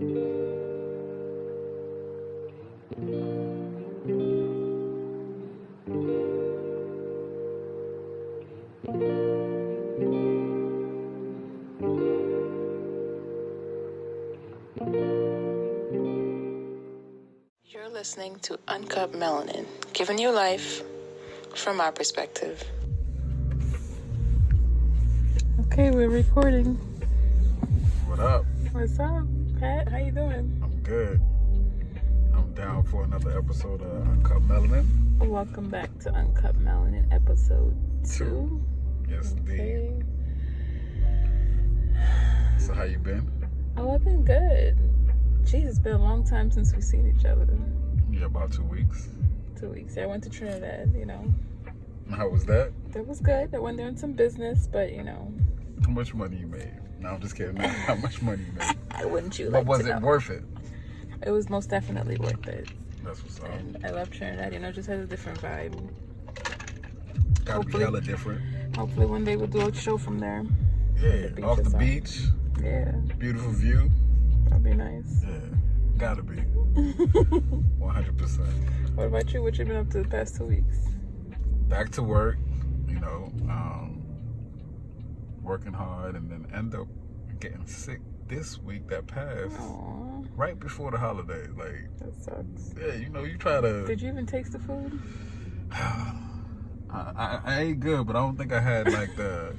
You're listening to Uncut Melanin, giving you life from our perspective. Okay, we're recording. What up? What's up, Pat? How you doing? I'm good. I'm down for another episode of Uncut Melanin. Welcome back to Uncut Melanin, episode 2. Yes, Okay. indeed. So how you been? Oh, I've been good. Jeez, it's been a long time since we've seen each other. Yeah, about 2 weeks. 2 weeks. I went to Trinidad, How was that? It was good. I went there on some business, but, How much money you made? No, I'm just kidding. How much money you made? Wouldn't you But like was to it know? worth it? It was most definitely worth it. That's what's up. And I love Trinidad, it just has a different vibe. Gotta be hella different. Hopefully one day we'll do a show from there. Yeah, off the beach. Yeah. Beautiful view. That'd be nice. Yeah, gotta be. 100%. What about you? What you been up to the past 2 weeks? Back to work, working hard, and then end up getting sick this week that passed. Aww. Right before the holiday. Like, That sucks. yeah, you try to... Did you even taste the food? I ate good, but I don't think I had like the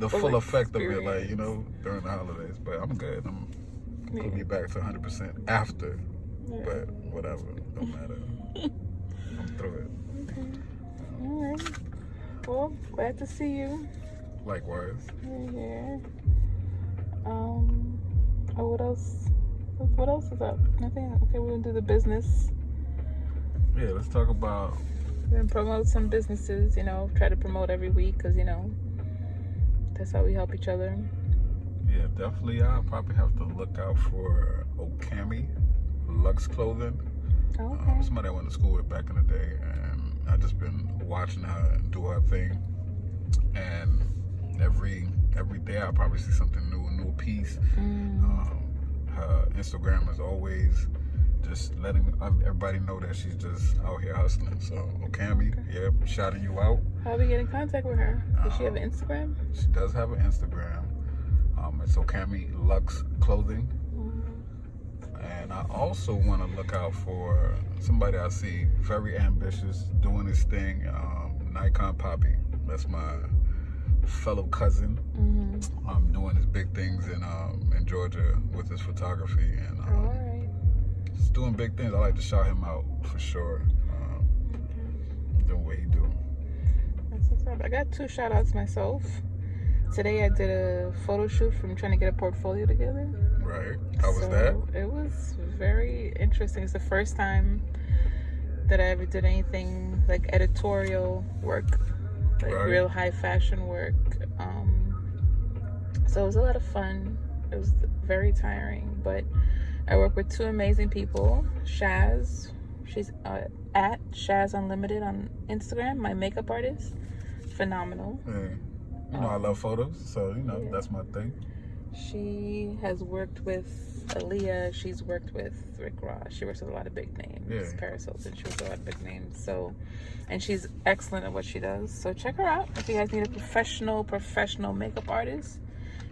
full effect of it, like, during the holidays. But I'm good. I'm completely back to 100% after. Yeah. But whatever, don't matter. I'm through it. Okay. All right. Well, glad to see you. Likewise. Yeah. Oh, what else? What else is up? Nothing. Okay, we're gonna do the business. Yeah, let's talk about... We're gonna promote some businesses. Try to promote every week because that's how we help each other. Yeah, definitely. I'll probably have to look out for Okami Luxe Clothing. Okay. Somebody I went to school with back in the day, and I just been watching her do her thing. And every day I probably see something new, a new piece. Her Instagram is always just letting everybody know that she's just out here hustling. So Okami, yeah, shouting you out. How do we get in contact with her? Does she have an Instagram? She does have an Instagram. It's Okami Luxe Clothing. And I also want to look out for somebody I see very ambitious, doing his thing. Nikon Poppy. That's my fellow cousin. Doing his big things in Georgia with his photography, and All right. he's doing big things. I like to shout him out for sure. Doing what he do. That's what's up. I got 2 shout outs myself. Today I did a photo shoot from trying to get a portfolio together. Right. How was that? It was very interesting. It's the first time that I ever did anything like editorial work, like real high fashion work. So it was a lot of fun. It was very tiring, but I work with 2 amazing people. Shaz, she's at Shaz Unlimited on Instagram, my makeup artist. Phenomenal. Yeah. I love photos, so that's my thing. She has worked with Aaliyah. She's worked with Rick Ross. She works with a lot of big names. Yeah. Paris Hilton. She works with a lot of big names. And she's excellent at what she does. So check her out. If you guys need a professional makeup artist,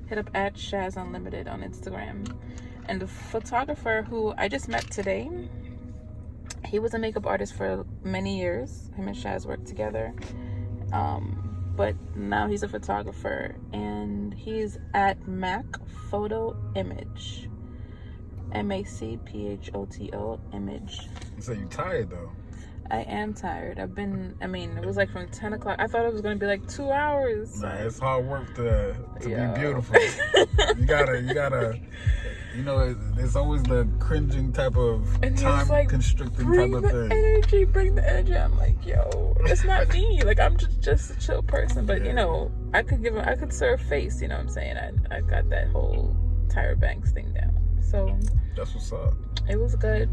hit up at Shaz Unlimited on Instagram. And the photographer who I just met today, he was a makeup artist for many years. Him and Shaz worked together. But now he's a photographer, and he's at Mac Photo Image. MACPHOTO Image. So you tired though? I am tired. It was like from 10 o'clock. I thought it was going to be like 2 hours. Nah, it's hard work to be beautiful. You gotta, it's always the cringing type of time constricting type of thing. Bring the energy. I'm like, yo, it's not me. Like, I'm just a chill person. But, I could serve face, you know what I'm saying? I got that whole Tyra Banks thing down. So that's what's up. It was good.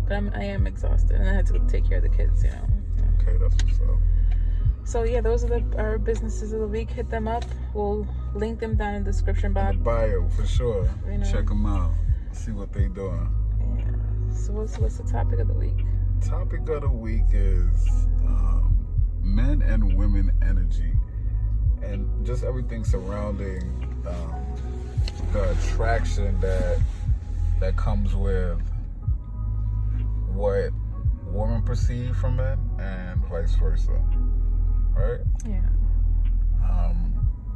But I am exhausted, and I had to take care of the kids, Okay, that's what's up. So yeah, those are our businesses of the week. Hit them up. We'll link them down in the description In box. the bio, for sure. You know. Check them out. See what they doing. Yeah. So what's the topic of the week? Topic of the week is men and women energy, and just everything surrounding the attraction that comes with what women perceive from men and vice versa, right? Yeah.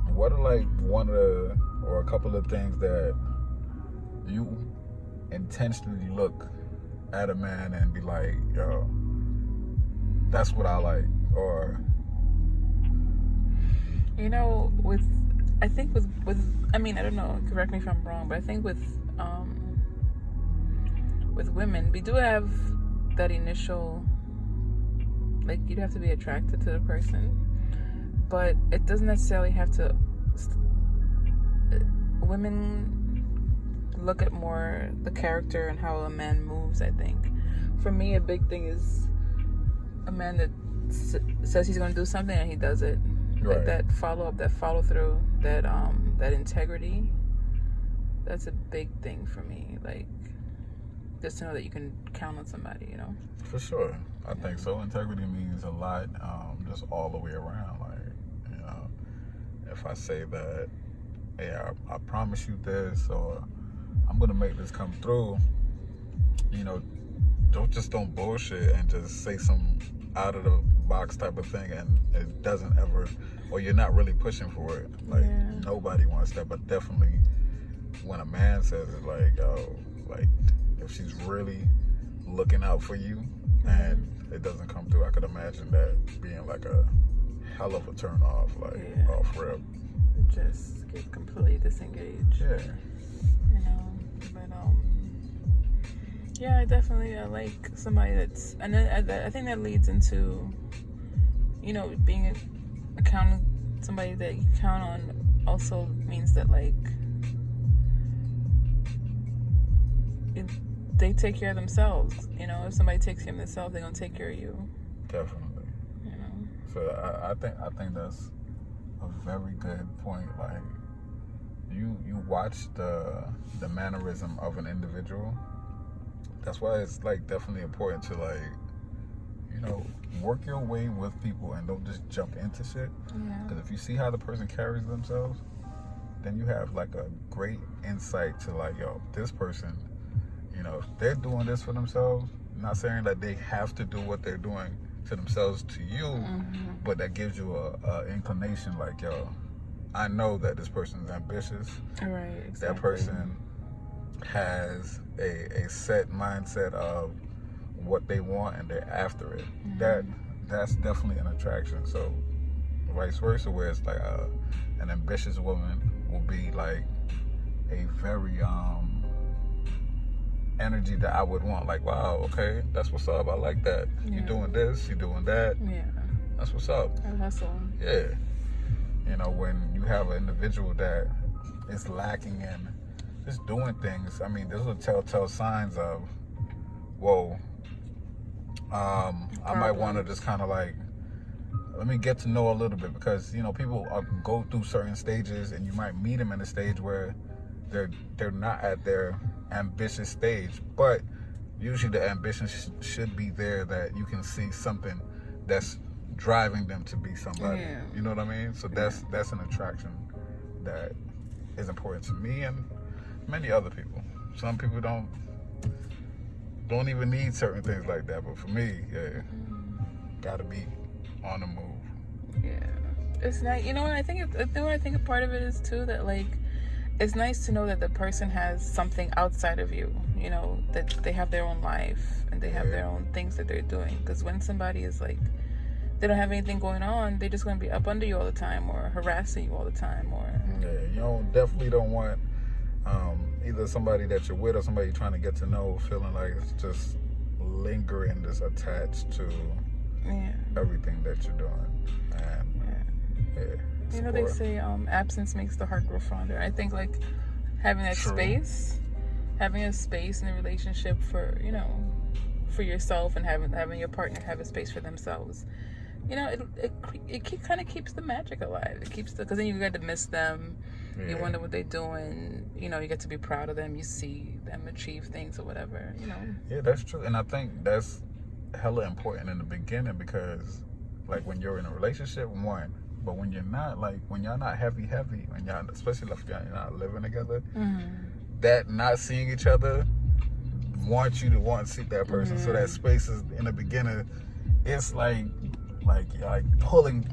What are like one of the, or a couple of things that you intentionally look at a man and be like, yo, that's what I like? Or, you know, I think with I mean, I don't know, correct me if I'm wrong, but I think with women, we do have that initial, like, you'd have to be attracted to the person, but it doesn't necessarily have to. Women look at more the character and how a man moves. I think for me, a big thing is a man that says he's going to do something and he does it. right. Like that follow up, that follow through, that integrity. That's a big thing for me. Like, just to know that you can count on somebody, you know. For sure, I think so. Integrity means a lot, just all the way around. Like, you know, if I say that, hey, I promise you this, or I'm gonna make this come through, you know, don't bullshit and just say some out of the box type of thing, and it doesn't ever, or you're not really pushing for it. Like, nobody wants that, but definitely when a man says it, like, oh, like, if she's really looking out for you and it doesn't come through, I could imagine that being like a hell of a turn off, like off rip. Just get completely disengaged. Yeah. You know, but yeah, I like somebody that's, and then I think that leads into, you know, being somebody that you count on also means that, like, they take care of themselves. You know, if somebody takes care of themselves, they're gonna take care of you. Definitely. You know. So I think that's a very good point. Like, you watch the mannerism of an individual. That's why it's like definitely important to, like, you know, work your way with people and don't just jump into shit. Because if you see how the person carries themselves, then you have like a great insight to, like, yo, this person, you know, if they're doing this for themselves, I'm not saying that they have to do what they're doing to themselves to you, but that gives you a inclination, like, yo, I know that this person is ambitious. Right, exactly. That person has a set mindset of what they want and they're after it. That's definitely an attraction. So vice versa, where it's like an ambitious woman will be like a very energy that I would want. Like, wow, okay, that's what's up. I like that. You're doing this, you're doing that. Yeah. That's what's up. I hustle. Yeah. You know, when you have an individual that is lacking in just doing things, I mean, those are telltale signs of, whoa, I might want to just kind of like, let me get to know a little bit, because, you know, people go through certain stages and you might meet them in a stage where they're not at their ambitious stage, but usually the ambition should be there, that you can see something that's driving them to be somebody. You know what I mean? So that's an attraction that is important to me and many other people. Some people don't even need certain things like that, but for me, gotta be on the move. Yeah, it's nice. You know what I think? I think a part of it is too that, like, it's nice to know that the person has something outside of you. You know, that they have their own life and they have their own things that they're doing. Because when somebody is like, they don't have anything going on, they're just going to be up under you all the time, or harassing you all the time, or you definitely don't want either somebody that you're with or somebody you're trying to get to know feeling like it's just lingering, just attached to everything that you're doing. And you know, they say absence makes the heart grow fonder. I think, like, having that space, having a space in a relationship for, you know, for yourself, and having your partner have a space for themselves, you know, kind of keeps the magic alive. It keeps because then you get to miss them. You wonder what they're doing. You know, you get to be proud of them. You see them achieve things or whatever. You know. Yeah, that's true, and I think that's hella important in the beginning because, like, when you're in a relationship, one, but when you're not, like, when y'all not heavy, when y'all, especially if you're not living together, that not seeing each other wants you to want to see that person. So that space is in the beginning. It's like pulling.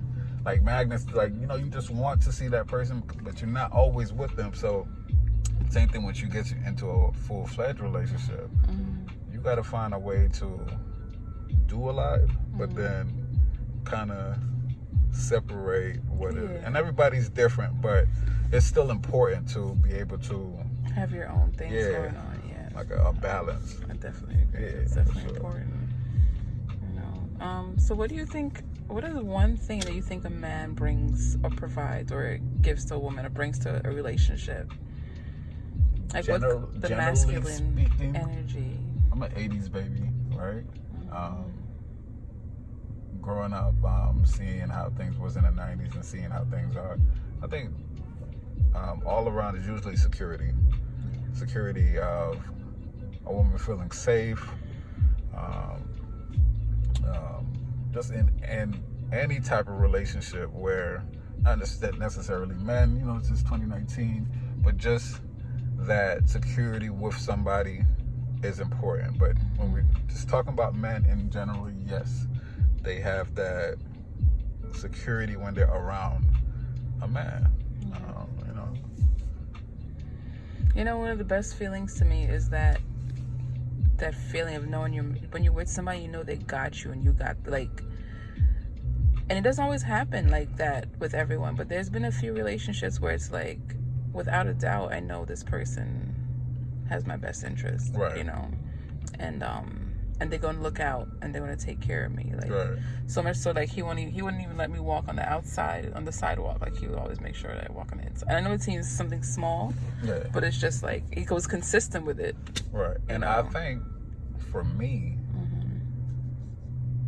Like magnets, like, you know, you just want to see that person, but you're not always with them. So, same thing once you get into a full-fledged relationship, you got to find a way to do a lot, but then kind of separate what it. And everybody's different, but it's still important to be able to have your own things going on. Yeah, like a balance. I definitely agree. It's definitely important. You know. So, what do you think? What is one thing that you think a man brings or provides or gives to a woman or brings to a relationship? Like what's the masculine energy? I'm an 80s baby, right? Growing up, seeing how things was in the 90s and seeing how things are. I think all around is usually security. Security of a woman feeling safe. Just in any type of relationship where, not necessarily men, you know, it's just 2019, but just that security with somebody is important. But when we're just talking about men in general, yes, they have that security when they're around a man. You know, one of the best feelings to me is that feeling of knowing when you're with somebody, you know they got you and you got, like, and it doesn't always happen like that with everyone, but there's been a few relationships where it's like, without a doubt, I know this person has my best interest, right. You know, and they're gonna look out and they're gonna take care of me, like, right. So much so, like, he wouldn't even let me walk on the outside, on the sidewalk. Like, he would always make sure that I walk on the inside. And I know it seems something small, but it's just like he goes consistent with it, right? And I think for me,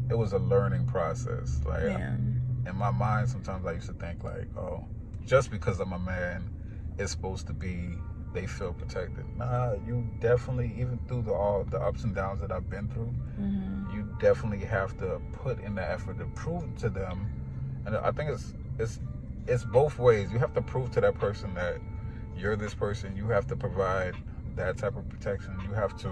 it was a learning process. Like, in my mind, sometimes I used to think like, oh, just because I'm a man, it's supposed to be they feel protected. Nah, you definitely, even through all the ups and downs that I've been through, you definitely have to put in the effort to prove to them. And I think it's both ways. You have to prove to that person that you're this person. You have to provide that type of protection. You have to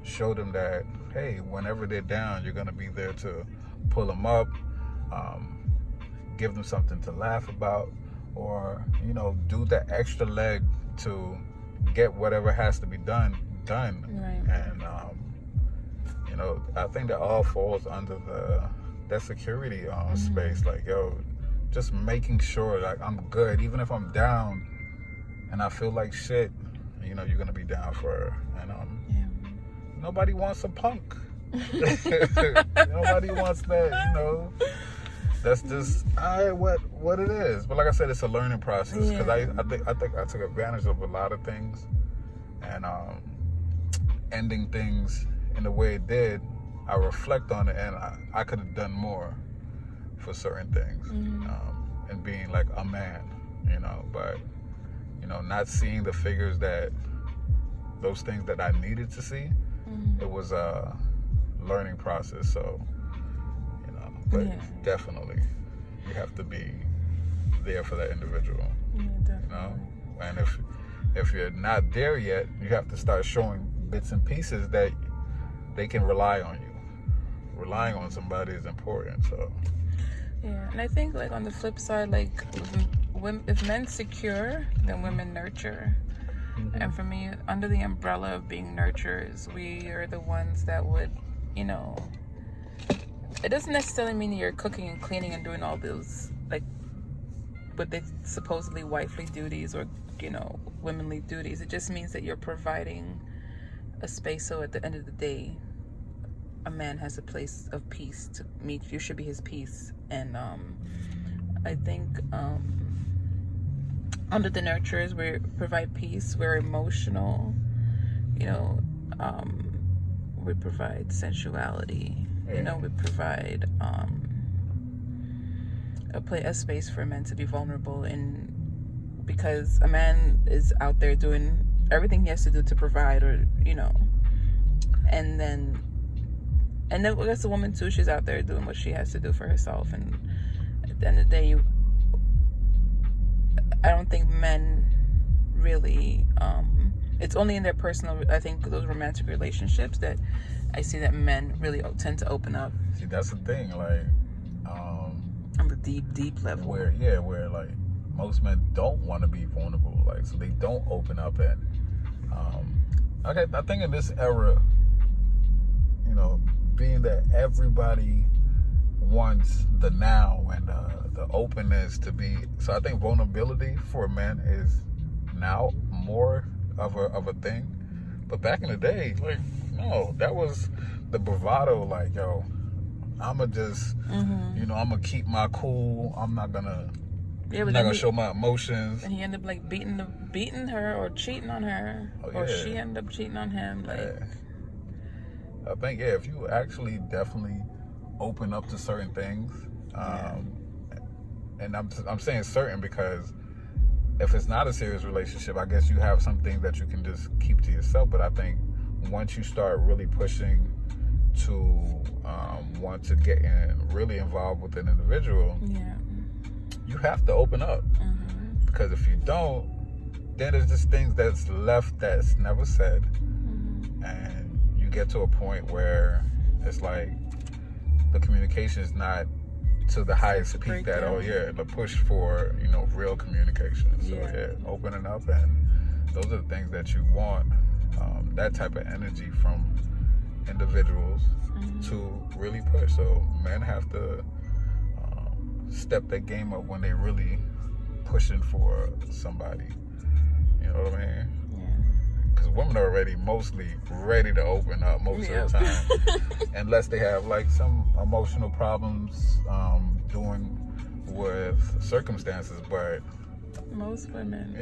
show them that, hey, whenever they're down, you're going to be there to pull them up, give them something to laugh about, or, you know, do the extra leg to get whatever has to be done. Right. And, you know, I think that all falls under that security space. Like, yo, just making sure like I'm good, even if I'm down and I feel like shit, you know, you're going to be down for her. And, nobody wants a punk. Nobody wants that, you know. That's just what it is. But like I said, it's a learning process because I think I took advantage of a lot of things, and ending things in the way it did. I reflect on it, and I could have done more for certain things, and being like a man, you know. But you know, not seeing the figures those things that I needed to see. It was a learning process, so, you know, but definitely you have to be there for that individual, you know, and if you're not there yet, you have to start showing bits and pieces that they can rely on you. Relying on somebody is important, so. Yeah, and I think, like, on the flip side, like, if men secure, then women nurture. And for me, under the umbrella of being nurturers, we are the ones that would, you know, it doesn't necessarily mean that you're cooking and cleaning and doing all those, like, what they supposedly wifely duties or, you know, womanly duties. It just means that you're providing a space so at the end of the day, a man has a place of peace to meet. You should be his peace. And I think under the nurturers, we provide peace. We're emotional, you know. We provide sensuality. You know, we provide a space for men to be vulnerable, and because a man is out there doing everything he has to do to provide, or and then I guess the woman too, she's out there doing what she has to do for herself, and at the end of the day, I don't think men really, it's only in their personal, I think those romantic relationships that I see that men really tend to open up. See, that's the thing, like, on the deep level. Where like most men don't want to be vulnerable, like, so they don't open up. And okay, I think in this era, being that everybody wants the now and the openness to be, so I think vulnerability for men is now more of a thing. But back in the day, like, no, that was the bravado, like, yo, I'ma just I'm gonna keep my cool, I'm not gonna show my emotions. And he ended up like beating her or cheating on her, or she ended up cheating on him. Like, I think if you actually definitely open up to certain things, and I'm saying certain because if it's not a serious relationship, I guess you have some things that you can just keep to yourself. But I think once you start really pushing to want to get really involved with an individual, you have to open up. Because if you don't, then there's just things that's left that's never said, and you get to a point where it's like the communication is not to the highest peak that the push for real communication. So opening up, and those are the things that you want, that type of energy from individuals to really push. So men have to step their game up when they really pushing for somebody. You know what I mean? Because women are already mostly ready to open up most of the time, unless they have like some emotional problems doing with circumstances. But most women,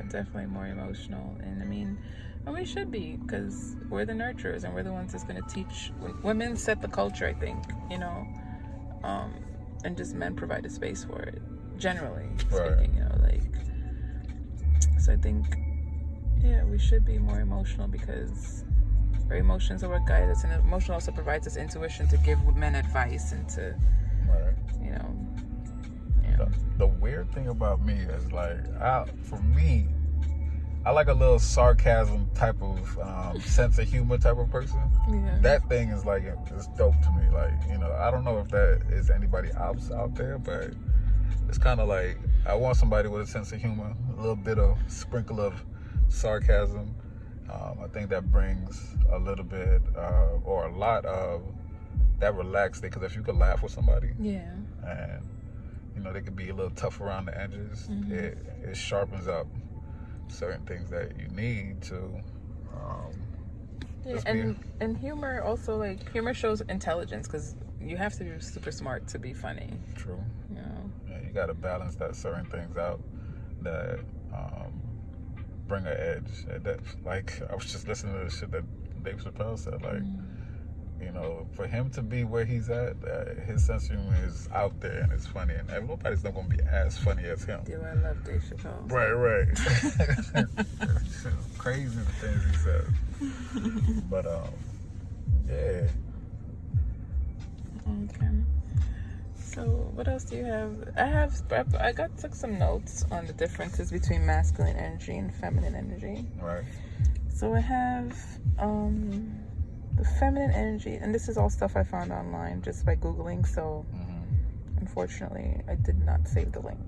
definitely more emotional, and I mean, and we should be, because we're the nurturers and we're the ones that's going to teach. Women set the culture, I think, and just men provide a space for it, generally speaking, so I think, we should be more emotional, because our emotions are what guide us, and emotion also provides us intuition to give men advice and to, The weird thing about me is, like, for me, I like a little sarcasm type of sense of humor type of person. That thing is like, it's dope to me. Like, I don't know if that is anybody else out there, but it's kind of like, I want somebody with a sense of humor, a little bit of sprinkle of sarcasm. I think that brings a little bit or a lot of that relaxed, because if you could laugh with somebody, and they could be a little tough around the edges, it sharpens up certain things that you need to and humor also, like, humor shows intelligence, because you have to be super smart to be funny. True. You got to balance that certain things out that bring an edge. That, like, I was just listening to the shit that Dave Chappelle said, like, for him to be where he's at, his sense of humor is out there and it's funny, and nobody's not going to be as funny as him. Do I love Dave Chappelle? Right. Crazy the things he says. But, yeah. Okay. So, what else do you have? I took some notes on the differences between masculine energy and feminine energy. Right. So I have, the feminine energy, and this is all stuff I found online just by Googling, so unfortunately I did not save the link.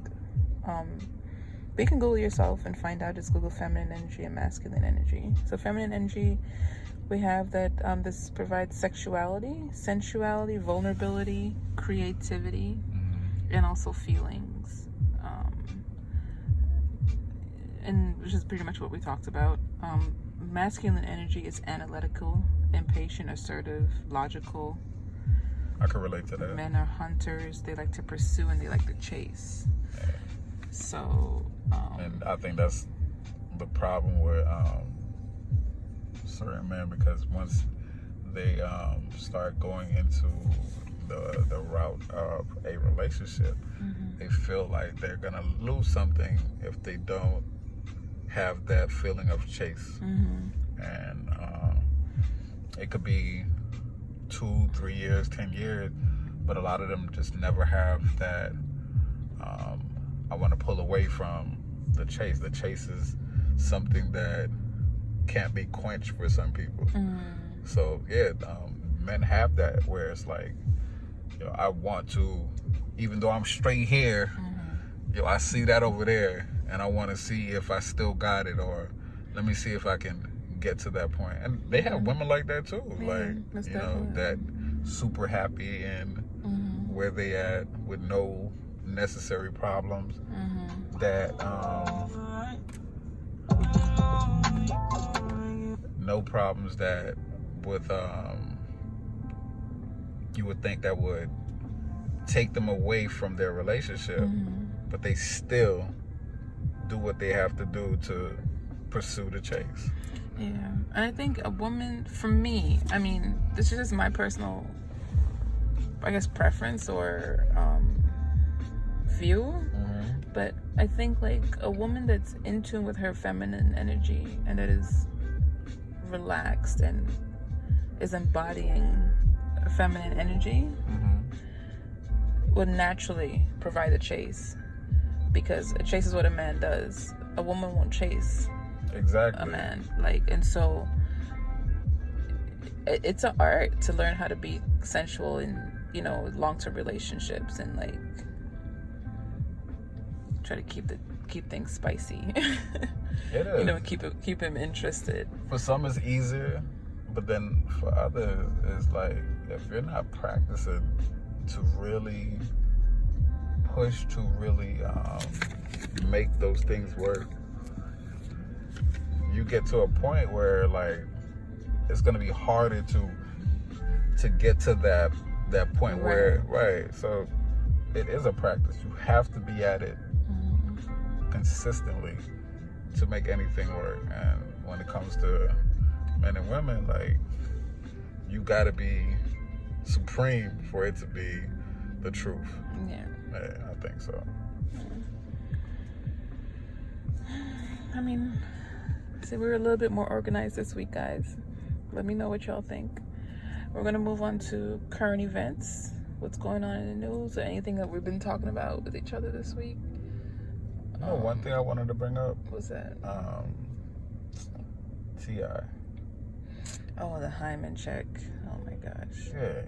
But you can Google yourself and find out. Just Google feminine energy and masculine energy. So feminine energy, we have that this provides sexuality, sensuality, vulnerability, creativity, and also feelings. And which is pretty much what we talked about. Masculine energy is analytical, impatient, assertive, logical. I can relate to that. Men are hunters. They like to pursue and they like to chase. Yeah. So... and I think that's the problem with certain men, because once they start going into the route of a relationship, they feel like they're gonna lose something if they don't have that feeling of chase. And it could be 2, 3 years, 10 years, but a lot of them just never have that. I want to pull away from the chase. The chase is something that can't be quenched for some people. So yeah, men have that where it's like, I want to, even though I'm straight here, I see that over there, and I want to see if I still got it, or let me see if I can get to that point. And they have women like that too, that super happy and where they at with no necessary problems, that no problems that with you would think that would take them away from their relationship, but they still do what they have to do to pursue the chase. Yeah, and I think a woman, for me, I mean, this is just my personal, I guess, preference or view, but I think like a woman that's in tune with her feminine energy and that is relaxed and is embodying feminine energy would naturally provide a chase, because a chase is what a man does. A woman won't chase a man, and so it's an art to learn how to be sensual in long-term relationships and try to keep things spicy. It is. Keep him interested. For some it's easier, but then for others it's like, if you're not practicing to really push to really make those things work, you get to a point where it's gonna be harder to get to that point where so it is a practice. You have to be at it consistently to make anything work. And when it comes to men and women, you gotta be supreme for it to be the truth. Yeah, I think so. I mean, see, we were a little bit more organized this week, guys. Let me know what y'all think. We're gonna move on to current events. What's going on in the news, or anything that we've been talking about with each other this week. One thing I wanted to bring up. What's that? T.I. Oh, the hymen check. Oh my gosh. Yeah.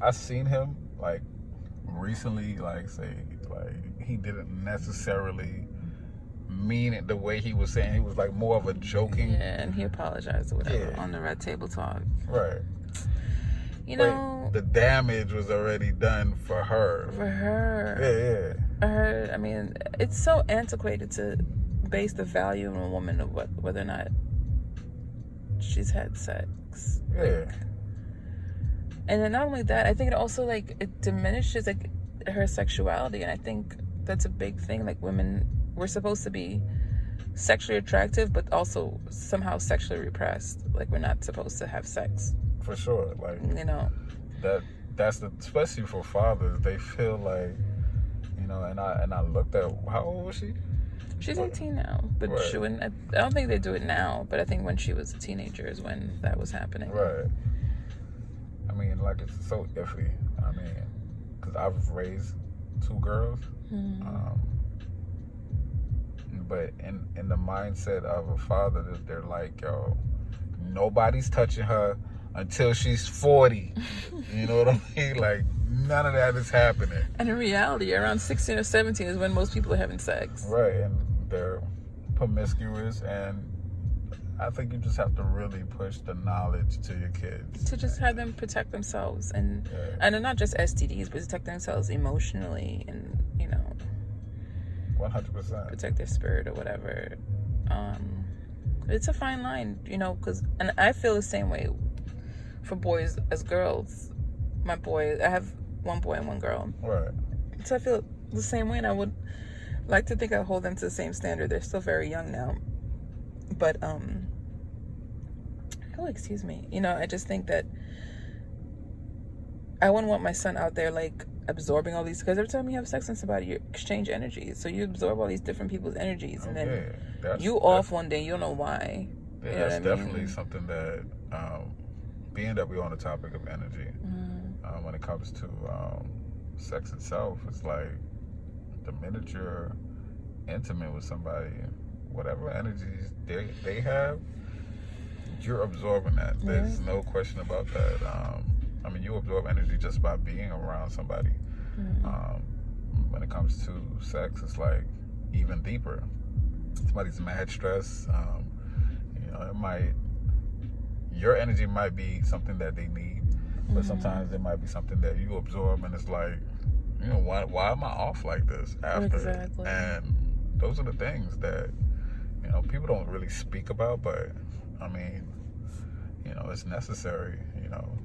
I seen him recently, he didn't necessarily mean it the way he was saying. He was more of a joking. Yeah, and he apologized or whatever on the Red Table Talk. Right. The damage was already done for her. Yeah. I mean, it's so antiquated to base the value of a woman of whether or not she's had sex. Yeah. And then not only that, I think it also it diminishes her sexuality, and I think that's a big thing. Women, we're supposed to be sexually attractive, but also somehow sexually repressed. We're not supposed to have sex. For sure, that's especially for fathers. They feel and I looked at, how old was she? She's 18 now, but she wouldn't. I don't think they do it now, but I think when she was a teenager is when that was happening. Right. I mean, it's so iffy. I mean, because I've raised 2 girls, but in the mindset of a father, that they're yo, nobody's touching her until she's 40. You know what I mean? None of that is happening. And in reality, around 16 or 17 is when most people are having sex. Right, and they're promiscuous, and I think you just have to really push the knowledge to your kids. To just have them protect themselves, and not just STDs, but protect themselves emotionally, and 100%. Protect their spirit or whatever. It's a fine line, and I feel the same way for boys as girls. I have 1 boy and 1 girl. Right. So I feel the same way, and I would like to think I hold them to the same standard. They're still very young now. But, excuse me. I just think that I wouldn't want my son out there, absorbing all these, because every time you have sex with somebody, you exchange energies, so you absorb all these different people's energies, and then you off one day, you don't know why. Yeah, you know that's what I mean? definitely something that, being that we're on the topic of energy, when it comes to sex itself, it's like the minute you're intimate with somebody, whatever energies they have, you're absorbing that. There's no question about that. I mean, you absorb energy just by being around somebody. When it comes to sex, it's like even deeper. Somebody's mad stress, you know, your energy might be something that they need, but sometimes it might be something that you absorb, and it's like, you know, why am I off like this after? Exactly. And those are the things that, you know, people don't really speak about, but I mean, you know, it's necessary, you know,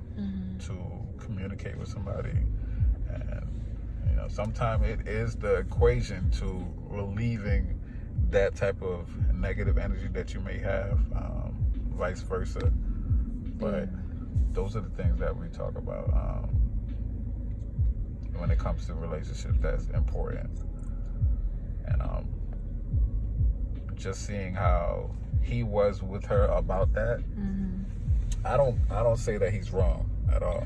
to communicate with somebody. And, you know, sometimes it is the equation to relieving that type of negative energy that you may have, vice versa. But those are the things that we talk about when it comes to relationships that's important. And just seeing how he was with her about that, I don't say that he's wrong at all,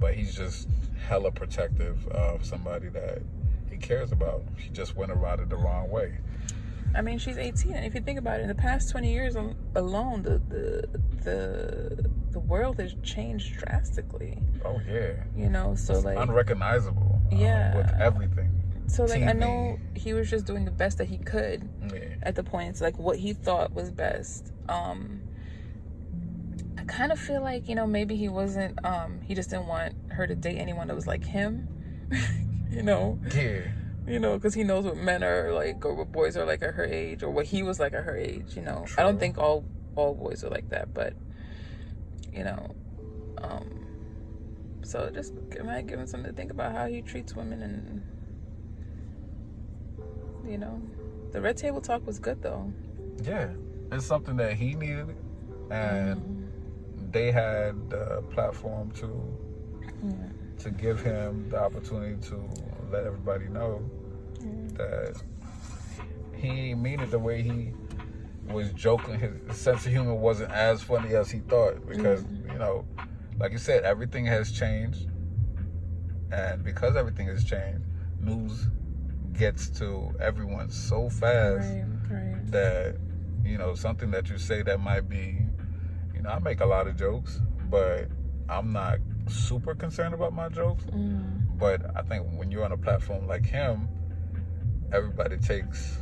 but he's just hella protective of somebody that he cares about. She just went about it the wrong way. I mean, she's 18, and if you think about it, in the past 20 years alone, the world has changed drastically. Oh yeah. You know, so it's like unrecognizable. With everything. So like, TV. I know he was just doing the best that he could at the point. It's like what he thought was best. I kind of feel like, you know, maybe he wasn't. He just didn't want her to date anyone that was like him. You know. Yeah. You know, because he knows what men are like, or what boys are like at her age, or what he was like at her age. You know, True. I don't think all boys are like that, but you know, so it just might give him something to think about how he treats women, and you know, the red table talk was good though. Yeah, it's something that he needed, and they had the platform to give him the opportunity to let everybody know that he mean it the way he was joking. His sense of humor wasn't as funny as he thought, because you know, like you said, everything has changed, and because everything has changed, news gets to everyone so fast that, you know, something that you say that might be, you know, I make a lot of jokes, but I'm not super concerned about my jokes. But I think when you're on a platform like him, everybody takes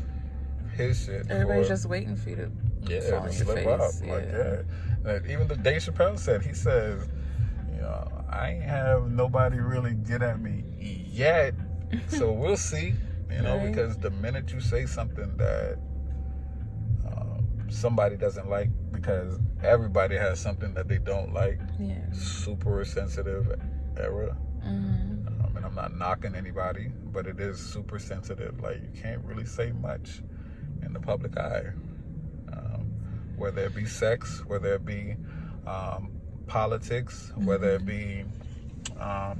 his shit. Everybody's just waiting for you to fall on your slip face. up. Like, and even the Dave Chappelle said, he says, you know, I ain't have nobody really get at me yet, so we'll see. You know, because the minute you say something that somebody doesn't like, because everybody has something that they don't like, super sensitive era. And I'm not knocking anybody, but it is super sensitive. Like, you can't really say much in the public eye, whether it be sex, whether it be politics, whether it be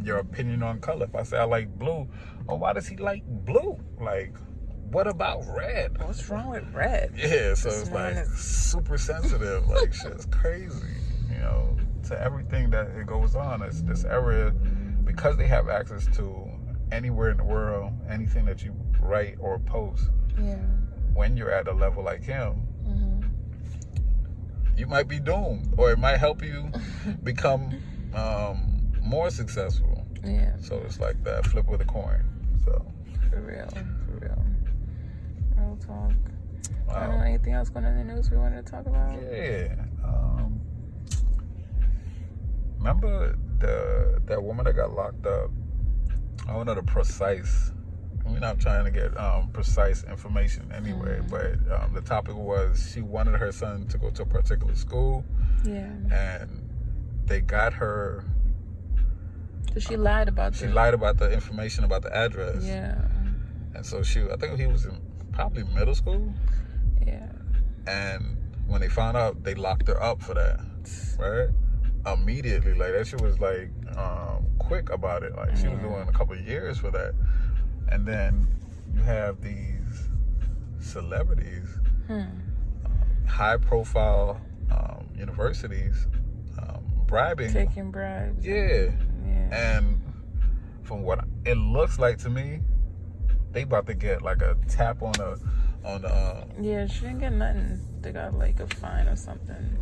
your opinion on color. If I say I like blue, oh, why does he like blue? Like, what about red? What's wrong with red? Yeah, so it's like super sensitive. Like, shit's crazy, you know, to everything that it goes on. It's this era, because they have access to anywhere in the world, anything that you write or post. When you're at a level like him, you might be doomed, or it might help you become more successful. So it's like that flip of the coin. So for real talk. I don't know, anything else going on in the news we wanted to talk about? Remember that woman that got locked up? I don't know the precise. We're not trying to get precise information anyway, but the topic was she wanted her son to go to a particular school, and they got her. So she lied about the information about the address. And so I think he was in probably middle school. And when they found out, they locked her up for that, right? Immediately, like that shit was like quick about it. Like, she was doing a couple of years for that. And then you have these celebrities, high profile universities, bribing. Taking bribes. Yeah. And from what it looks like to me, they about to get like a tap on the yeah, she didn't get nothing. They got like a fine or something.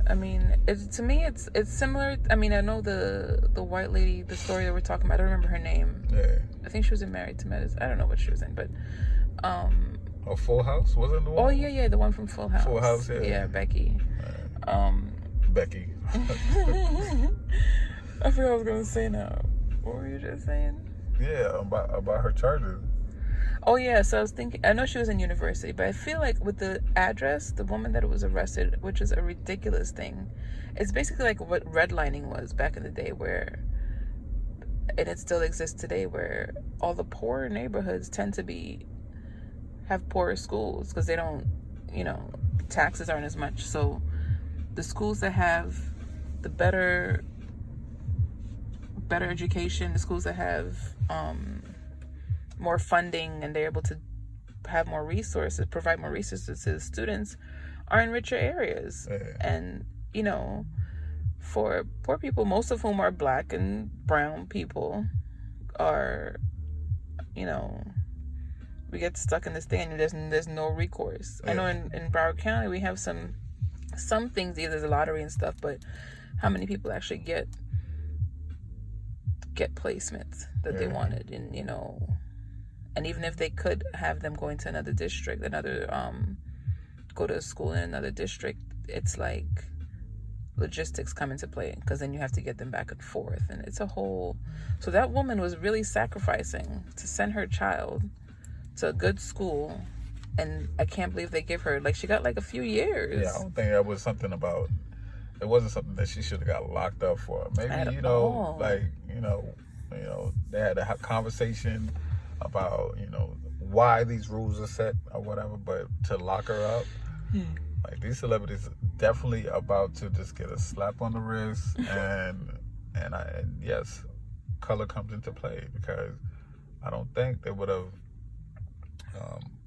I mean, to me, it's similar. I mean, I know the white lady, the story that we're talking about. I don't remember her name. Yeah. I think she was in Married to Medicine. I don't know what she was in, but Full House, wasn't the one? Oh yeah, the one from Full House. Full House, yeah. Yeah, Becky. Becky. I forgot what I was gonna say now. What were you just saying? Yeah, about her charges. Oh yeah, so I was thinking, I know she was in university, but I feel like with the address, the woman that was arrested, which is a ridiculous thing, it's basically like what redlining was back in the day, where, and it still exists today, where all the poorer neighborhoods tend to have poorer schools because they don't, taxes aren't as much. So the schools that have the better education, the schools that have more funding, and they're able to have more resources, provide more resources to the students, are in richer areas. And for poor people, most of whom are black and brown people, are we get stuck in this thing and there's no recourse. I know in Broward County we have some things, either there's a lottery and stuff, but how many people actually get placements that they wanted? And and even if they could have them going to another district, go to school in another district, it's like logistics come into play, because then you have to get them back and forth, and it's a whole. So that woman was really sacrificing to send her child to a good school, and I can't believe they give her, like, she got like a few years. Yeah, I don't think that was something about. It wasn't something that she should have got locked up for. Maybe they had a conversation about why these rules are set or whatever, but to lock her up, like, these celebrities definitely about to just get a slap on the wrist, and yes, color comes into play, because I don't think they would have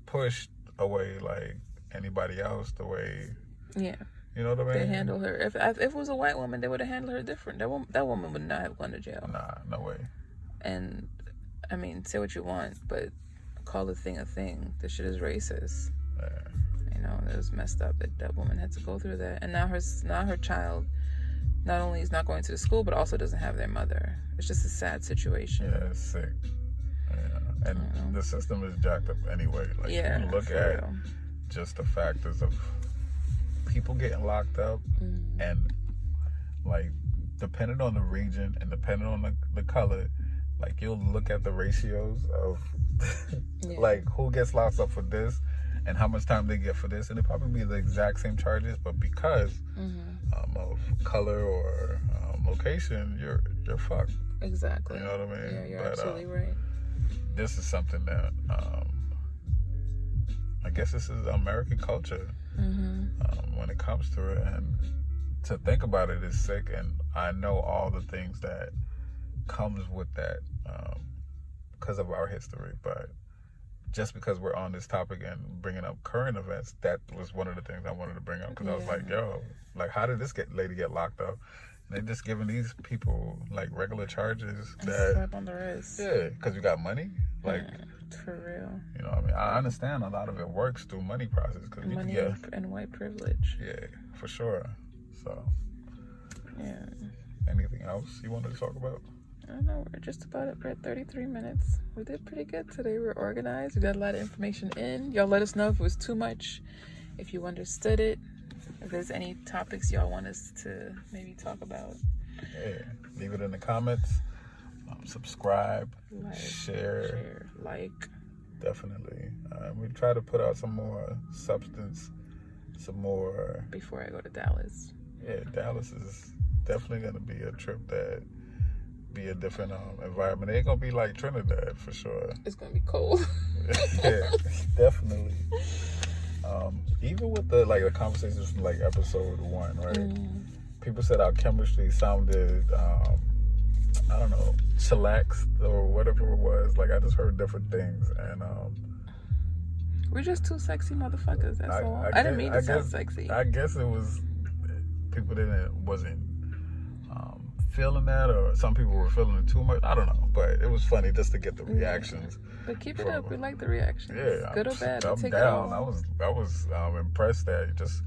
pushed away like anybody else the way. Yeah. You know what I mean? They handle her. If it was a white woman, they would have handled her different. That woman would not have gone to jail. Nah, no way. And I mean, say what you want, but call a thing a thing. This shit is racist. It was messed up that woman had to go through that, and now her child not only is not going to the school, but also doesn't have their mother. It's just a sad situation. Yeah, it's sick. Yeah. And the system is jacked up anyway. Like, you look at just the factors of people getting locked up, and like, depending on the region and depending on the color, like, you'll look at the ratios of like who gets locked up for this and how much time they get for this, and it probably be the exact same charges, but because of color or location, you're fucked. Exactly. You know what I mean? Yeah, you're absolutely right. This is something that I guess this is American culture when it comes to it, and to think about it is sick. And I know all the things that comes with that because of our history, but just because we're on this topic and bringing up current events, that was one of the things I wanted to bring up, because I was like, yo, like, how did this lady get locked up? And they're just giving these people like regular charges that slap on the wrist. Yeah, because you got money. Like, for real. You know what I mean? I understand a lot of it works through money process, because money and white privilege. Yeah, for sure. So yeah. Anything else you wanted to talk about? I don't know, we're just about at 33 minutes. We did pretty good today. We're organized. We got a lot of information in. Y'all let us know if it was too much, if you understood it, if there's any topics y'all want us to maybe talk about. Yeah, leave it in the comments. Subscribe, share, like. Definitely. We try to put out some more substance, some more. Before I go to Dallas. Yeah, Dallas is definitely going to be a trip that be a different environment. It ain't gonna be like Trinidad for sure. It's gonna be cold. Yeah, definitely. Even with the conversations from like episode 1, right? People said our chemistry sounded I don't know, chillaxed or whatever it was. Like I just heard different things, and we're just two sexy motherfuckers. That's all. I didn't mean to sound sexy. I guess it was people wasn't feeling that, or some people were feeling it too much. I don't know, but it was funny just to get the reactions. But keep it up. We like the reactions. Yeah, good or bad. I'm down. I was impressed that just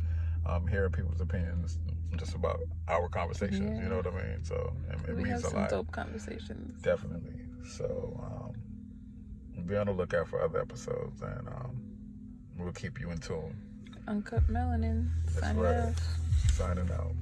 hearing people's opinions just about our conversations. Yeah. You know what I mean? So it we means have a lot. some dope conversations. Definitely. So be on the lookout for other episodes, and we'll keep you in tune. Uncut Melanin. Signing out. Signing out.